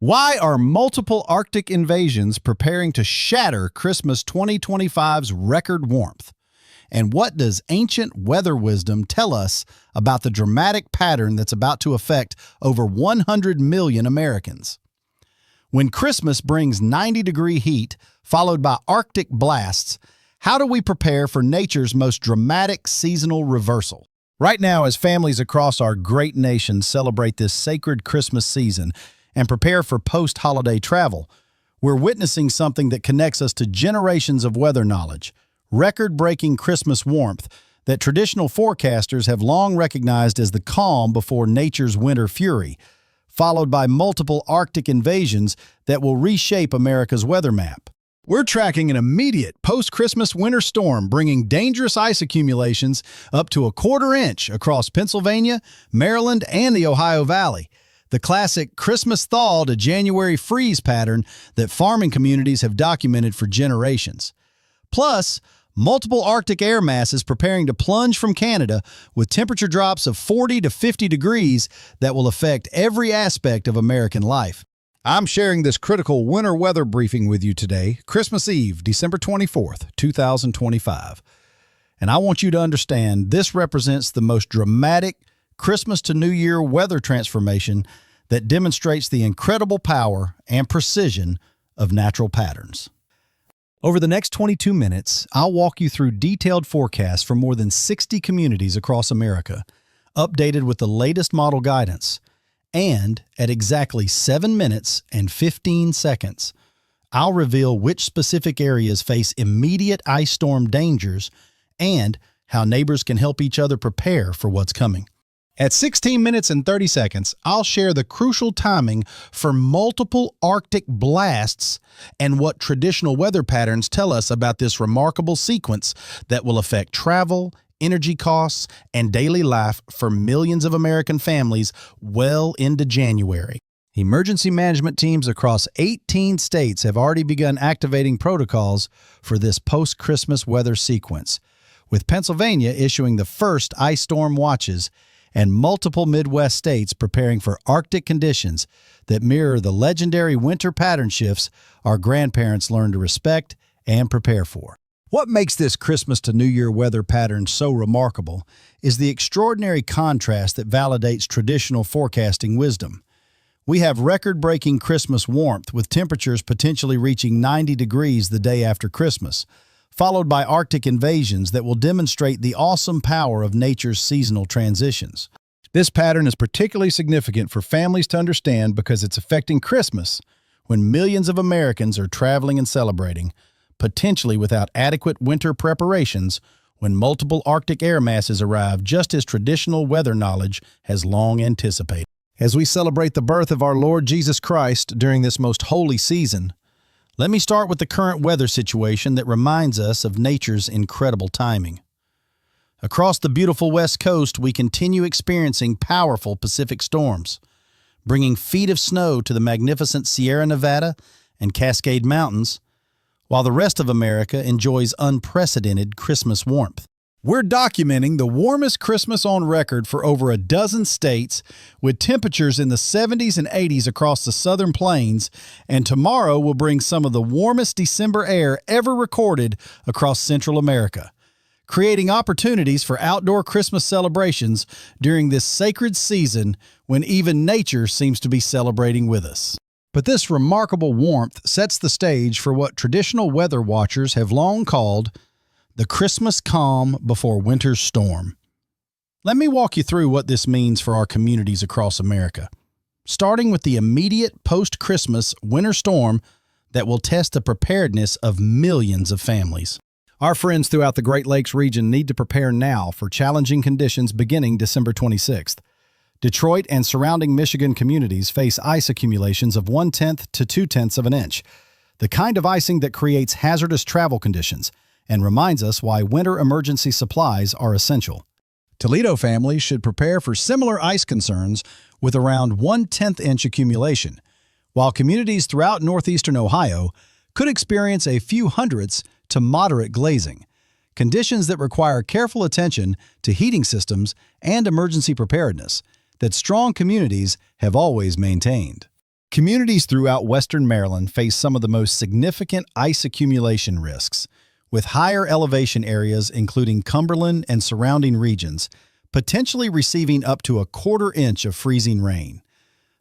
Why are multiple Arctic invasions preparing to shatter Christmas 2025's record warmth? And what does ancient weather wisdom tell us about the dramatic pattern that's about to affect over 100 million Americans? When Christmas brings 90-degree heat, followed by Arctic blasts, how do we prepare for nature's most dramatic seasonal reversal? Right now, as families across our great nation celebrate this sacred Christmas season and prepare for post-holiday travel, we're witnessing something that connects us to generations of weather knowledge, record-breaking Christmas warmth that traditional forecasters have long recognized as the calm before nature's winter fury, followed by multiple Arctic invasions that will reshape America's weather map. We're tracking an immediate post-Christmas winter storm bringing dangerous ice accumulations up to a quarter-inch across Pennsylvania, Maryland, and the Ohio Valley. The classic Christmas thaw to January freeze pattern that farming communities have documented for generations. Plus, multiple Arctic air masses preparing to plunge from Canada with temperature drops of 40 to 50 degrees that will affect every aspect of American life. I'm sharing this critical winter weather briefing with you today, Christmas Eve, December 24th, 2025. And I want you to understand this represents the most dramatic Christmas to New Year weather transformation that demonstrates the incredible power and precision of natural patterns. Over the next 22 minutes, I'll walk you through detailed forecasts for more than 60 communities across America, updated with the latest model guidance. And at exactly 7 minutes and 15 seconds, I'll reveal which specific areas face immediate ice storm dangers and how neighbors can help each other prepare for what's coming. At 16 minutes and 30 seconds, I'll share the crucial timing for multiple Arctic blasts and what traditional weather patterns tell us about this remarkable sequence that will affect travel, energy costs, and daily life for millions of American families well into January. Emergency management teams across 18 states have already begun activating protocols for this post-Christmas weather sequence, with Pennsylvania issuing the first ice storm watches and multiple Midwest states preparing for Arctic conditions that mirror the legendary winter pattern shifts our grandparents learned to respect and prepare for. What makes this Christmas to New Year weather pattern so remarkable is the extraordinary contrast that validates traditional forecasting wisdom. We have record-breaking Christmas warmth with temperatures potentially reaching 90 degrees the day after Christmas, followed by Arctic invasions that will demonstrate the awesome power of nature's seasonal transitions. This pattern is particularly significant for families to understand because it's affecting Christmas when millions of Americans are traveling and celebrating, potentially without adequate winter preparations when multiple Arctic air masses arrive just as traditional weather knowledge has long anticipated. As we celebrate the birth of our Lord Jesus Christ during this most holy season, let me start with the current weather situation that reminds us of nature's incredible timing. Across the beautiful West Coast, we continue experiencing powerful Pacific storms, bringing feet of snow to the magnificent Sierra Nevada and Cascade Mountains, while the rest of America enjoys unprecedented Christmas warmth. We're documenting the warmest Christmas on record for over a dozen states, with temperatures in the 70s and 80s across the southern plains, and tomorrow will bring some of the warmest December air ever recorded across Central America, creating opportunities for outdoor Christmas celebrations during this sacred season when even nature seems to be celebrating with us. But this remarkable warmth sets the stage for what traditional weather watchers have long called the Christmas calm before winter's storm. Let me walk you through what this means for our communities across America, starting with the immediate post-Christmas winter storm that will test the preparedness of millions of families. Our friends throughout the Great Lakes region need to prepare now for challenging conditions beginning December 26th. Detroit and surrounding Michigan communities face ice accumulations of 1/10 to 2/10 of an inch, the kind of icing that creates hazardous travel conditions and reminds us why winter emergency supplies are essential. Toledo families should prepare for similar ice concerns with around 1/10 inch accumulation, while communities throughout northeastern Ohio could experience a few hundredths to moderate glazing, conditions that require careful attention to heating systems and emergency preparedness that strong communities have always maintained. Communities throughout western Maryland face some of the most significant ice accumulation risks, with higher elevation areas including Cumberland and surrounding regions potentially receiving up to a quarter-inch of freezing rain.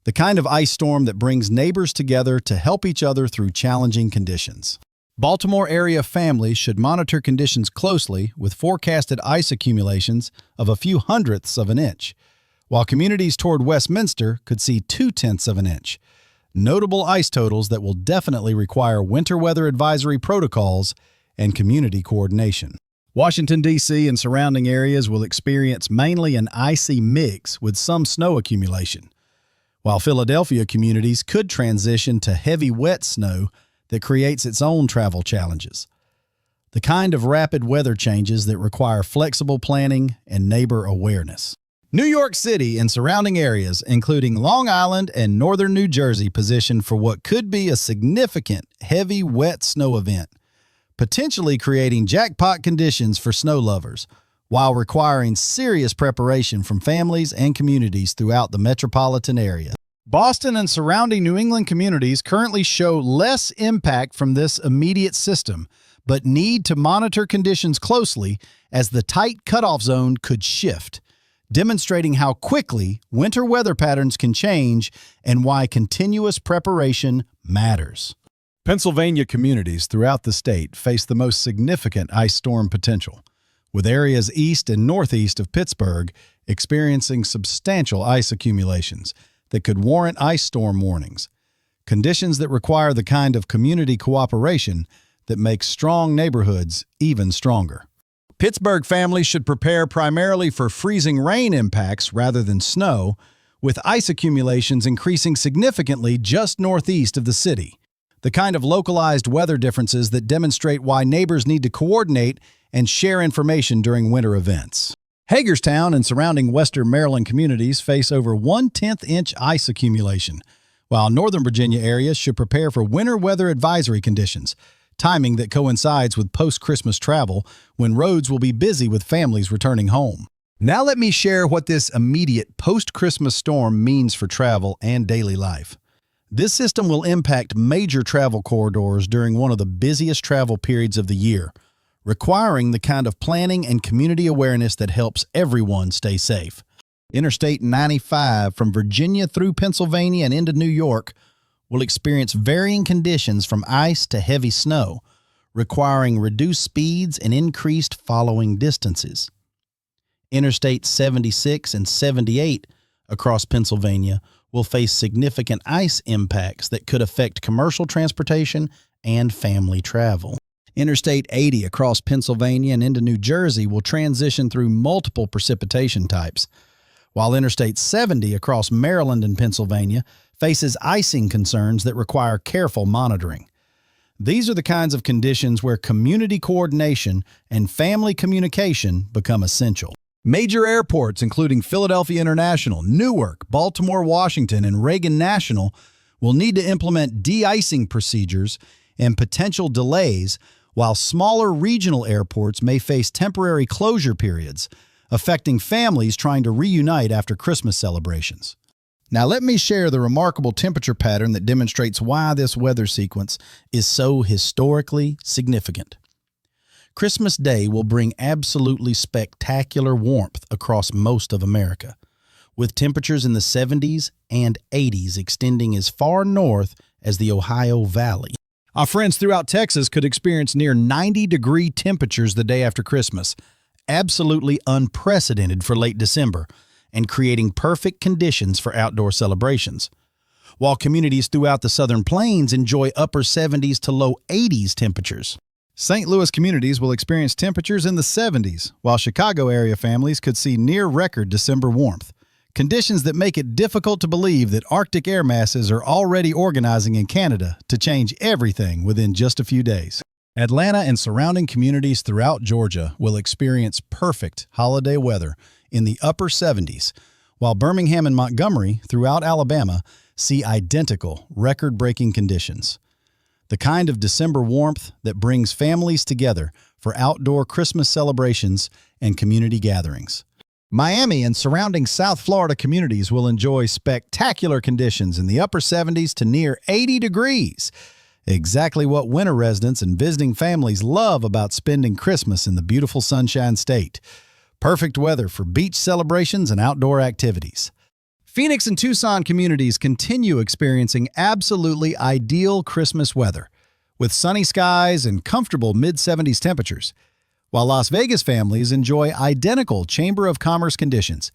The kind of ice storm that brings neighbors together to help each other through challenging conditions. Baltimore area families should monitor conditions closely with forecasted ice accumulations of a few hundredths of an inch, while communities toward Westminster could see 0.2 of an inch. Notable ice totals that will definitely require winter weather advisory protocols and community coordination. Washington, D.C. and surrounding areas will experience mainly an icy mix with some snow accumulation, while Philadelphia communities could transition to heavy wet snow that creates its own travel challenges. The kind of rapid weather changes that require flexible planning and neighbor awareness. New York City and surrounding areas, including Long Island and northern New Jersey, positioned for what could be a significant heavy wet snow event, potentially creating jackpot conditions for snow lovers, while requiring serious preparation from families and communities throughout the metropolitan area. Boston and surrounding New England communities currently show less impact from this immediate system, but need to monitor conditions closely as the tight cutoff zone could shift, demonstrating how quickly winter weather patterns can change and why continuous preparation matters. Pennsylvania communities throughout the state face the most significant ice storm potential, with areas east and northeast of Pittsburgh experiencing substantial ice accumulations that could warrant ice storm warnings, conditions that require the kind of community cooperation that makes strong neighborhoods even stronger. Pittsburgh families should prepare primarily for freezing rain impacts rather than snow, with ice accumulations increasing significantly just northeast of the city, the kind of localized weather differences that demonstrate why neighbors need to coordinate and share information during winter events. Hagerstown and surrounding western Maryland communities face over 1/10 inch ice accumulation, while Northern Virginia areas should prepare for winter weather advisory conditions, timing that coincides with post-Christmas travel when roads will be busy with families returning home. Now let me share what this immediate post-Christmas storm means for travel and daily life. This system will impact major travel corridors during one of the busiest travel periods of the year, requiring the kind of planning and community awareness that helps everyone stay safe. Interstate 95 from Virginia through Pennsylvania and into New York will experience varying conditions from ice to heavy snow, requiring reduced speeds and increased following distances. Interstate 76 and 78 across Pennsylvania will face significant ice impacts that could affect commercial transportation and family travel. Interstate 80 across Pennsylvania and into New Jersey will transition through multiple precipitation types, while Interstate 70 across Maryland and Pennsylvania faces icing concerns that require careful monitoring. These are the kinds of conditions where community coordination and family communication become essential. Major airports, including Philadelphia International, Newark, Baltimore, Washington, and Reagan National, will need to implement de-icing procedures and potential delays, while smaller regional airports may face temporary closure periods, affecting families trying to reunite after Christmas celebrations. Now let me share the remarkable temperature pattern that demonstrates why this weather sequence is so historically significant. Christmas Day will bring absolutely spectacular warmth across most of America, with temperatures in the 70s and 80s extending as far north as the Ohio Valley. Our friends throughout Texas could experience near 90-degree temperatures the day after Christmas, absolutely unprecedented for late December, and creating perfect conditions for outdoor celebrations. While communities throughout the Southern Plains enjoy upper 70s to low 80s temperatures. St. Louis communities will experience temperatures in the 70s, while Chicago area families could see near-record December warmth, conditions that make it difficult to believe that Arctic air masses are already organizing in Canada to change everything within just a few days. Atlanta and surrounding communities throughout Georgia will experience perfect holiday weather in the upper 70s, while Birmingham and Montgomery throughout Alabama see identical record-breaking conditions. The kind of December warmth that brings families together for outdoor Christmas celebrations and community gatherings. Miami and surrounding South Florida communities will enjoy spectacular conditions in the upper 70s to near 80 degrees. Exactly what winter residents and visiting families love about spending Christmas in the beautiful Sunshine State. Perfect weather for beach celebrations and outdoor activities. Phoenix and Tucson communities continue experiencing absolutely ideal Christmas weather, with sunny skies and comfortable mid-70s temperatures, while Las Vegas families enjoy identical Chamber of Commerce conditions,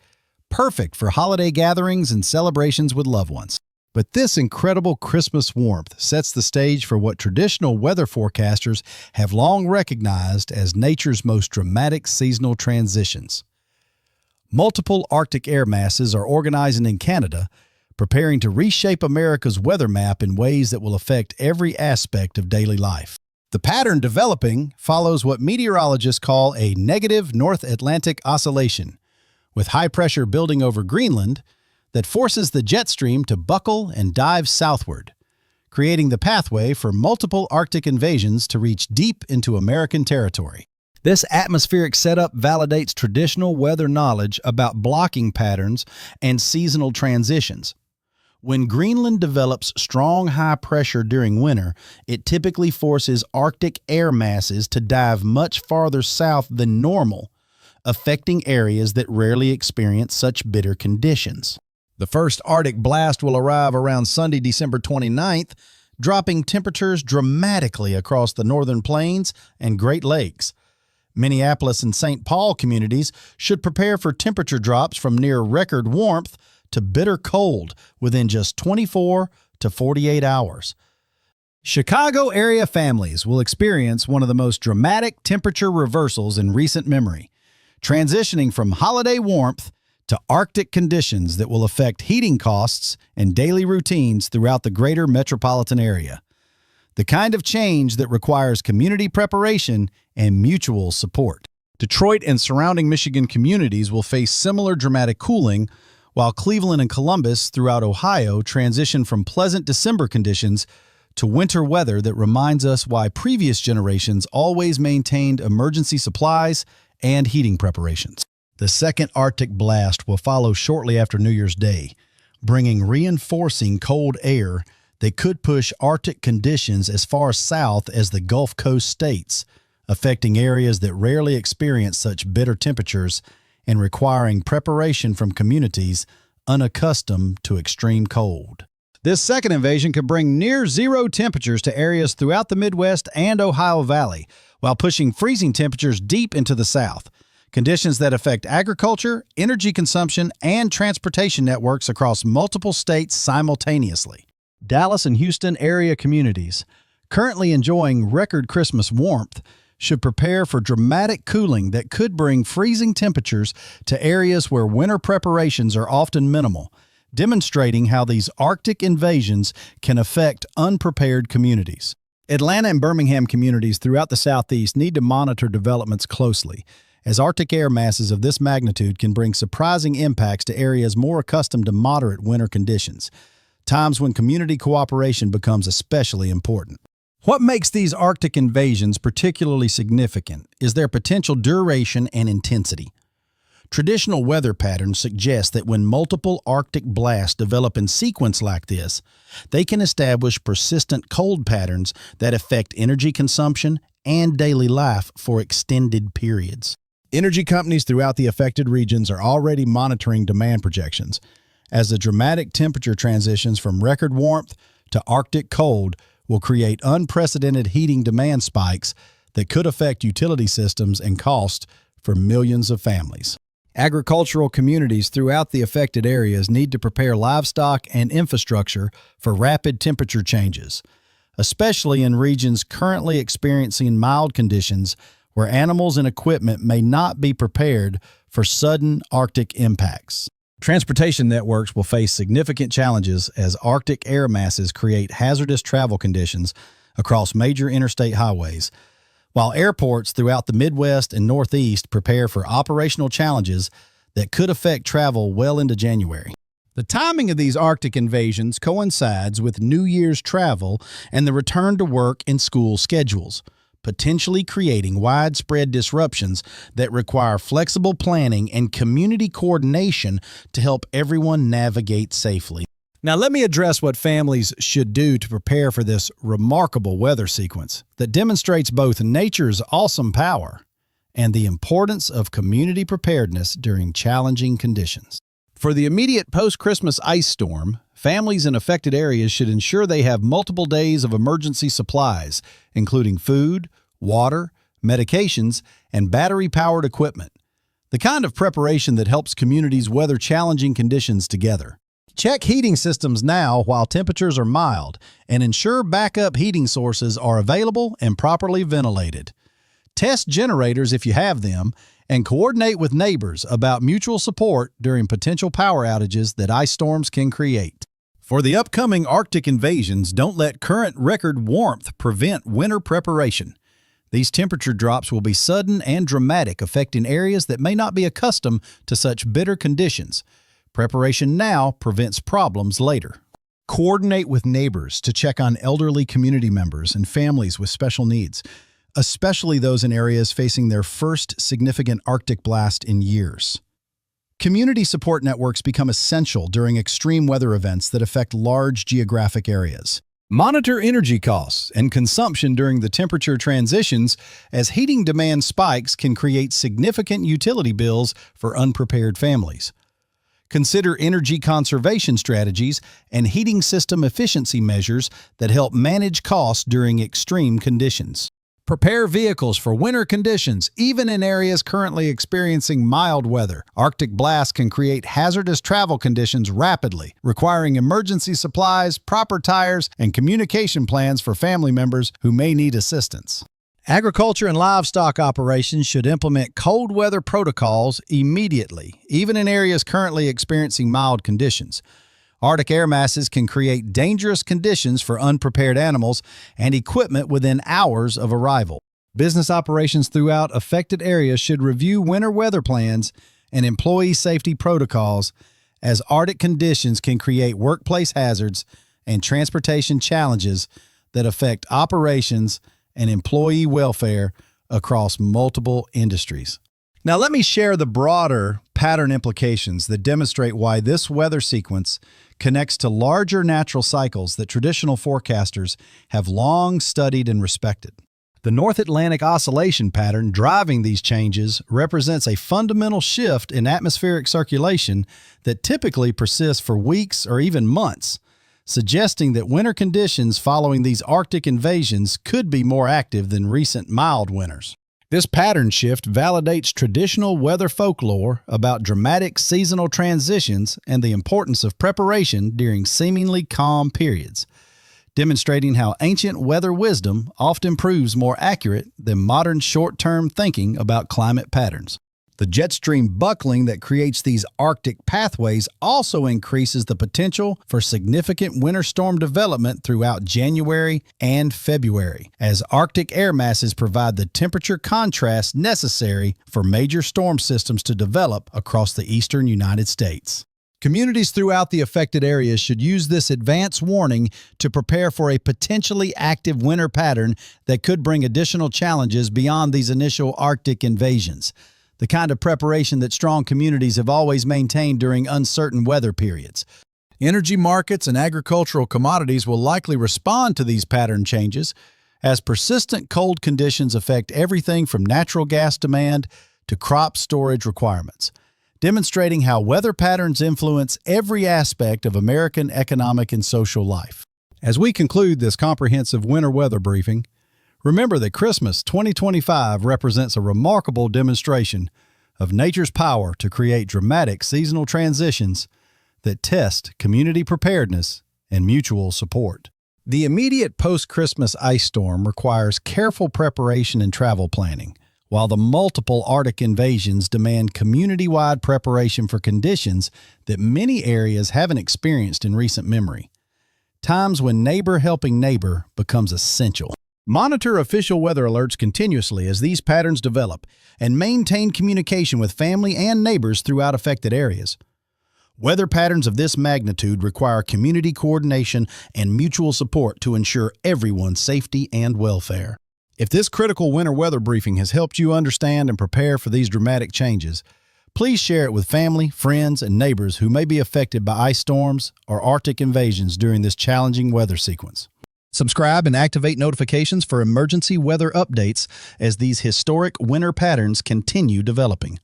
perfect for holiday gatherings and celebrations with loved ones. But this incredible Christmas warmth sets the stage for what traditional weather forecasters have long recognized as nature's most dramatic seasonal transitions. Multiple Arctic air masses are organizing in Canada, preparing to reshape America's weather map in ways that will affect every aspect of daily life. The pattern developing follows what meteorologists call a negative North Atlantic oscillation, with high pressure building over Greenland that forces the jet stream to buckle and dive southward, creating the pathway for multiple Arctic invasions to reach deep into American territory. This atmospheric setup validates traditional weather knowledge about blocking patterns and seasonal transitions. When Greenland develops strong high pressure during winter, it typically forces Arctic air masses to dive much farther south than normal, affecting areas that rarely experience such bitter conditions. The first Arctic blast will arrive around Sunday, December 29th, dropping temperatures dramatically across the northern plains and Great Lakes. Minneapolis and St. Paul communities should prepare for temperature drops from near record warmth to bitter cold within just 24 to 48 hours. Chicago area families will experience one of the most dramatic temperature reversals in recent memory, transitioning from holiday warmth to Arctic conditions that will affect heating costs and daily routines throughout the greater metropolitan area. The kind of change that requires community preparation and mutual support. Detroit and surrounding Michigan communities will face similar dramatic cooling, while Cleveland and Columbus throughout Ohio transition from pleasant December conditions to winter weather that reminds us why previous generations always maintained emergency supplies and heating preparations. The second Arctic blast will follow shortly after New Year's Day, bringing reinforcing cold air that could push Arctic conditions as far south as the Gulf Coast states, affecting areas that rarely experience such bitter temperatures and requiring preparation from communities unaccustomed to extreme cold. This second invasion could bring near zero temperatures to areas throughout the Midwest and Ohio Valley, while pushing freezing temperatures deep into the South, conditions that affect agriculture, energy consumption, and transportation networks across multiple states simultaneously. Dallas and Houston area communities, currently enjoying record Christmas warmth, should prepare for dramatic cooling that could bring freezing temperatures to areas where winter preparations are often minimal, demonstrating how these Arctic invasions can affect unprepared communities. Atlanta and Birmingham communities throughout the Southeast need to monitor developments closely, as Arctic air masses of this magnitude can bring surprising impacts to areas more accustomed to moderate winter conditions, times when community cooperation becomes especially important. What makes these Arctic invasions particularly significant is their potential duration and intensity. Traditional weather patterns suggest that when multiple Arctic blasts develop in sequence like this, they can establish persistent cold patterns that affect energy consumption and daily life for extended periods. Energy companies throughout the affected regions are already monitoring demand projections, as the dramatic temperature transitions from record warmth to Arctic cold will create unprecedented heating demand spikes that could affect utility systems and cost for millions of families. Agricultural communities throughout the affected areas need to prepare livestock and infrastructure for rapid temperature changes, especially in regions currently experiencing mild conditions where animals and equipment may not be prepared for sudden Arctic impacts. Transportation networks will face significant challenges as Arctic air masses create hazardous travel conditions across major interstate highways, while airports throughout the Midwest and Northeast prepare for operational challenges that could affect travel well into January. The timing of these Arctic invasions coincides with New Year's travel and the return to work and school schedules, potentially creating widespread disruptions that require flexible planning and community coordination to help everyone navigate safely. Now, let me address what families should do to prepare for this remarkable weather sequence that demonstrates both nature's awesome power and the importance of community preparedness during challenging conditions. For the immediate post-Christmas ice storm, families in affected areas should ensure they have multiple days of emergency supplies, including food, water, medications, and battery-powered equipment, the kind of preparation that helps communities weather challenging conditions together. Check heating systems now while temperatures are mild, and ensure backup heating sources are available and properly ventilated. Test generators if you have them, and coordinate with neighbors about mutual support during potential power outages that ice storms can create. For the upcoming Arctic invasions, don't let current record warmth prevent winter preparation. These temperature drops will be sudden and dramatic, affecting areas that may not be accustomed to such bitter conditions. Preparation now prevents problems later. Coordinate with neighbors to check on elderly community members and families with special needs, especially those in areas facing their first significant Arctic blast in years. Community support networks become essential during extreme weather events that affect large geographic areas. Monitor energy costs and consumption during the temperature transitions, as heating demand spikes can create significant utility bills for unprepared families. Consider energy conservation strategies and heating system efficiency measures that help manage costs during extreme conditions. Prepare vehicles for winter conditions, even in areas currently experiencing mild weather. Arctic blasts can create hazardous travel conditions rapidly, requiring emergency supplies, proper tires, and communication plans for family members who may need assistance. Agriculture and livestock operations should implement cold weather protocols immediately, even in areas currently experiencing mild conditions. Arctic air masses can create dangerous conditions for unprepared animals and equipment within hours of arrival. Business operations throughout affected areas should review winter weather plans and employee safety protocols, as Arctic conditions can create workplace hazards and transportation challenges that affect operations and employee welfare across multiple industries. Now, let me share the broader pattern implications that demonstrate why this weather sequence connects to larger natural cycles that traditional forecasters have long studied and respected. The North Atlantic oscillation pattern driving these changes represents a fundamental shift in atmospheric circulation that typically persists for weeks or even months, suggesting that winter conditions following these Arctic invasions could be more active than recent mild winters. This pattern shift validates traditional weather folklore about dramatic seasonal transitions and the importance of preparation during seemingly calm periods, demonstrating how ancient weather wisdom often proves more accurate than modern short-term thinking about climate patterns. The jet stream buckling that creates these Arctic pathways also increases the potential for significant winter storm development throughout January and February, as Arctic air masses provide the temperature contrast necessary for major storm systems to develop across the eastern United States. Communities throughout the affected areas should use this advance warning to prepare for a potentially active winter pattern that could bring additional challenges beyond these initial Arctic invasions, the kind of preparation that strong communities have always maintained during uncertain weather periods. Energy markets and agricultural commodities will likely respond to these pattern changes, as persistent cold conditions affect everything from natural gas demand to crop storage requirements, demonstrating how weather patterns influence every aspect of American economic and social life. As we conclude this comprehensive winter weather briefing, remember that Christmas 2025 represents a remarkable demonstration of nature's power to create dramatic seasonal transitions that test community preparedness and mutual support. The immediate post-Christmas ice storm requires careful preparation and travel planning, while the multiple Arctic invasions demand community-wide preparation for conditions that many areas haven't experienced in recent memory. Times when neighbor helping neighbor becomes essential. Monitor official weather alerts continuously as these patterns develop, and maintain communication with family and neighbors throughout affected areas. Weather patterns of this magnitude require community coordination and mutual support to ensure everyone's safety and welfare. If this critical winter weather briefing has helped you understand and prepare for these dramatic changes, please share it with family, friends, and neighbors who may be affected by ice storms or Arctic invasions during this challenging weather sequence. Subscribe and activate notifications for emergency weather updates as these historic winter patterns continue developing.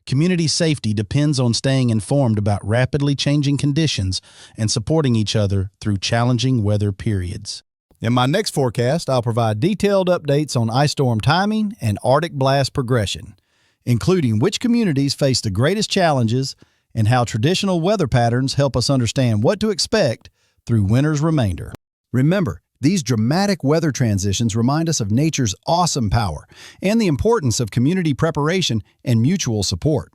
Community safety depends on staying informed about rapidly changing conditions and supporting each other through challenging weather periods. In my next forecast, I'll provide detailed updates on ice storm timing and Arctic blast progression, including which communities face the greatest challenges and how traditional weather patterns help us understand what to expect through winter's remainder. Remember, these dramatic weather transitions remind us of nature's awesome power and the importance of community preparation and mutual support.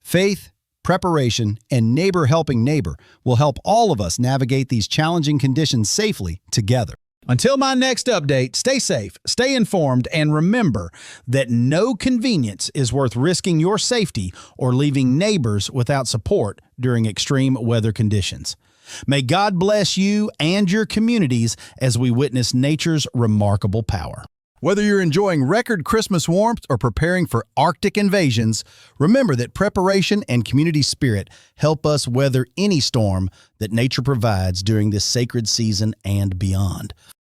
Faith, preparation, and neighbor helping neighbor will help all of us navigate these challenging conditions safely together. Until my next update, stay safe, stay informed, and remember that no convenience is worth risking your safety or leaving neighbors without support during extreme weather conditions. May God bless you and your communities as we witness nature's remarkable power. Whether you're enjoying record Christmas warmth or preparing for Arctic invasions, remember that preparation and community spirit help us weather any storm that nature provides during this sacred season and beyond.